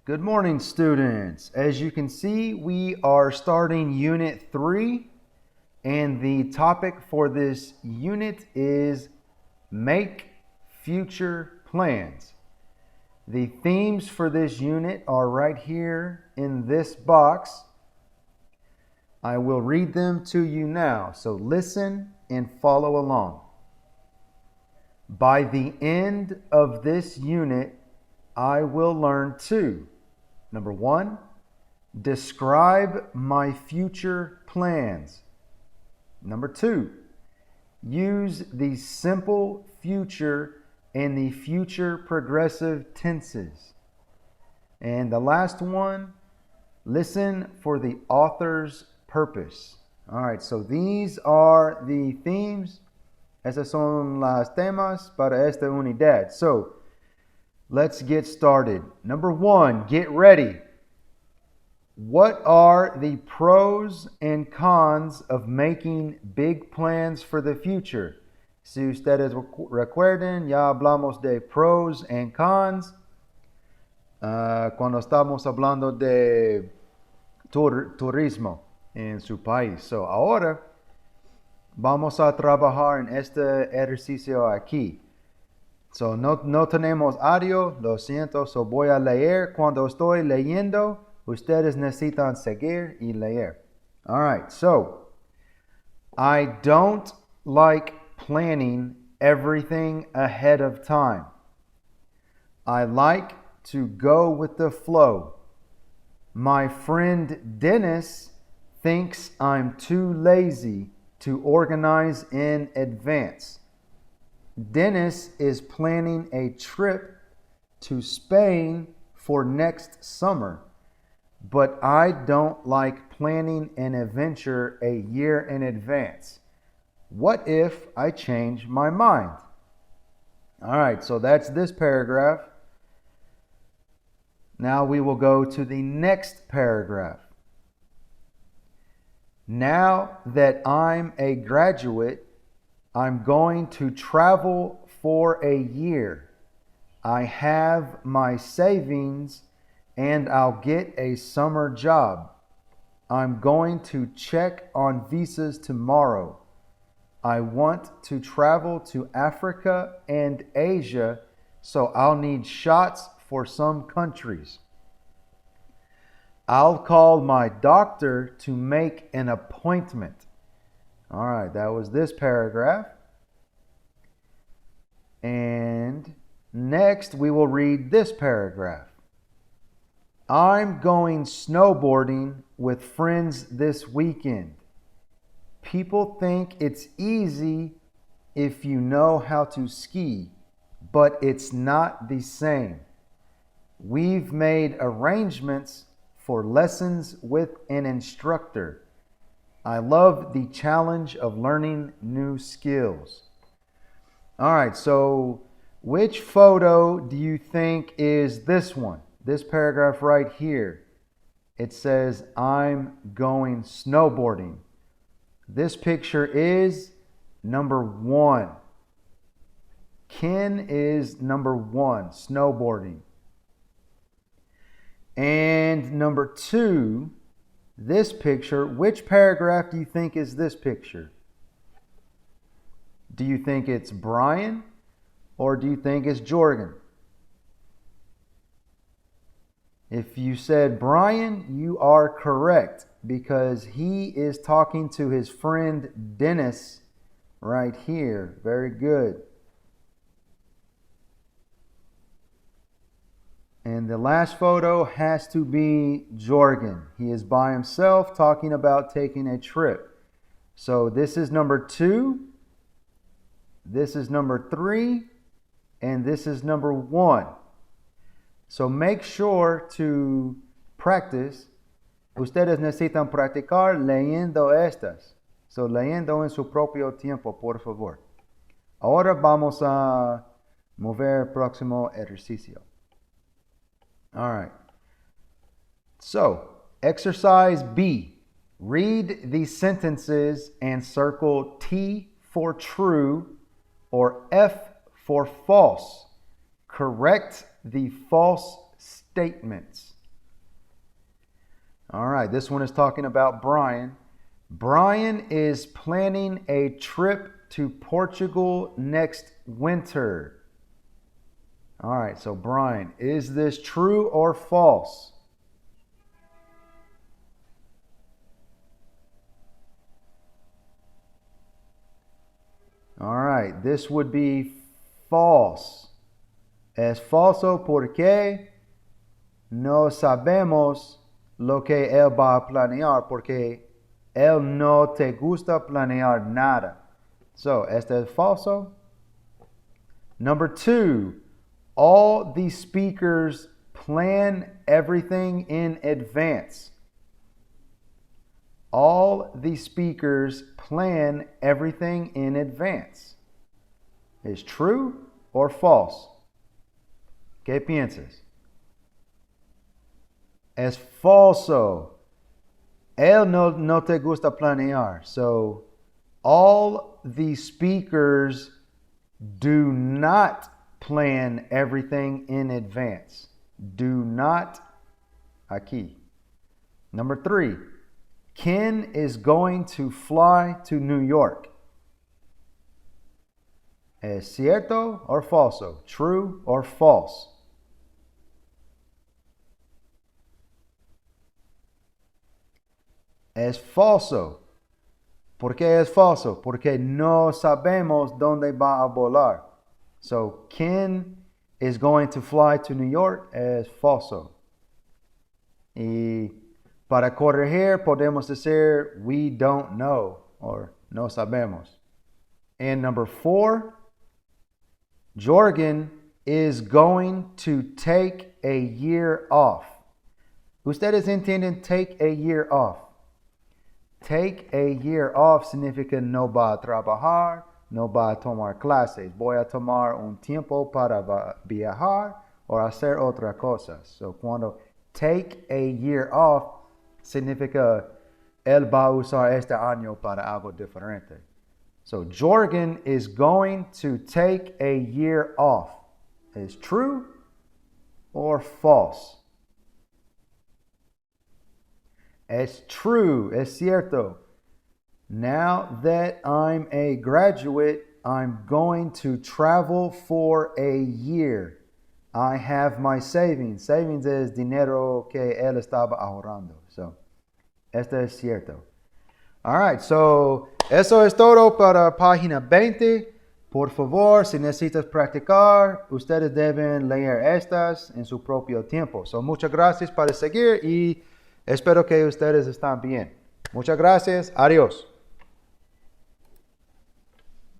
Good morning, students. As you can see, we are starting Unit 3, and the topic for this unit is Make Future Plans. The themes for this unit are right here in this box. I will read them to you now, so listen and follow along. By the end of this unit, I will learn to: Number 1, describe my future plans. Number 2, use the simple future and the future progressive tenses. And the last one, listen for the author's purpose. All right, so these are the themes. Esas son las temas para esta unidad. So, let's get started. Number 1, get ready. What are the pros and cons of making big plans for the future? Si ustedes recuerden, ya hablamos de pros and cons cuando estamos hablando de turismo en su país. So, ahora vamos a trabajar en este ejercicio aquí. So, no tenemos audio, lo siento, so voy a leer. Cuando estoy leyendo, ustedes necesitan seguir y leer. All right, so, I don't like planning everything ahead of time. I like to go with the flow. My friend Dennis thinks I'm too lazy to organize in advance. Dennis is planning a trip to Spain for next summer, but I don't like planning an adventure a year in advance. What if I change my mind? All right, so that's this paragraph. Now we will go to the next paragraph. Now that I'm a graduate, I'm going to travel for a year. I have my savings and I'll get a summer job. I'm going to check on visas tomorrow. I want to travel to Africa and Asia, so I'll need shots for some countries. I'll call my doctor to make an appointment. All right, that was this paragraph. And next we will read this paragraph. I'm going snowboarding with friends this weekend. People think it's easy if you know how to ski, but it's not the same. We've made arrangements for lessons with an instructor. I love the challenge of learning new skills. All right, so which photo do you think is this one? This paragraph right here. It says, I'm going snowboarding. This picture is number 1. Ken is number 1, snowboarding. And number 2, this picture, which paragraph do you think is this picture? Do you think it's Brian or do you think it's Jorgen? If you said Brian, you are correct because he is talking to his friend Dennis right here. Very good. And the last photo has to be Jorgen. He is by himself talking about taking a trip. So this is number 2, this is number 3, and this is number 1. So make sure to practice. Ustedes necesitan practicar leyendo estas. So leyendo en su propio tiempo, por favor. Ahora vamos a mover el próximo ejercicio. All right. So, exercise B. Read these sentences and circle T for true or F for false. Correct the false statements. All right, this one is talking about Brian. Brian is planning a trip to Portugal next winter. All right, so Brian, is this true or false? All right, this would be false. Es falso porque no sabemos lo que él va a planear porque él no te gusta planear nada. So, este es falso. Number 2, all the speakers plan everything in advance. All the speakers plan everything in advance. Is true or false? ¿Qué piensas? Es falso. Él no te gusta planear. So, all the speakers do not plan everything in advance. Do not aquí. Number 3, Ken is going to fly to New York. ¿Es cierto or falso? True or false? Es falso. ¿Por qué es falso? Porque no sabemos dónde va a volar. So, Ken is going to fly to New York. Es falso. Y para corregir podemos decir we don't know or no sabemos. And number 4, Jorgen is going to take a year off. Ustedes entienden take a year off. Take a year off significa no va a trabajar, no va a tomar clases. Voy a tomar un tiempo para viajar o hacer otras cosas. So, cuando take a year off significa él va a usar este año para algo diferente. So, Jorgen is going to take a year off. Is true or false? Es true, es cierto. Now that I'm a graduate, I'm going to travel for a year. I have my savings. Savings es dinero que él estaba ahorrando. So, esto es cierto. All right, so eso es todo para página 20. Por favor, si necesitas practicar, ustedes deben leer estas en su propio tiempo. So, muchas gracias por seguir y espero que ustedes están bien. Muchas gracias. Adiós.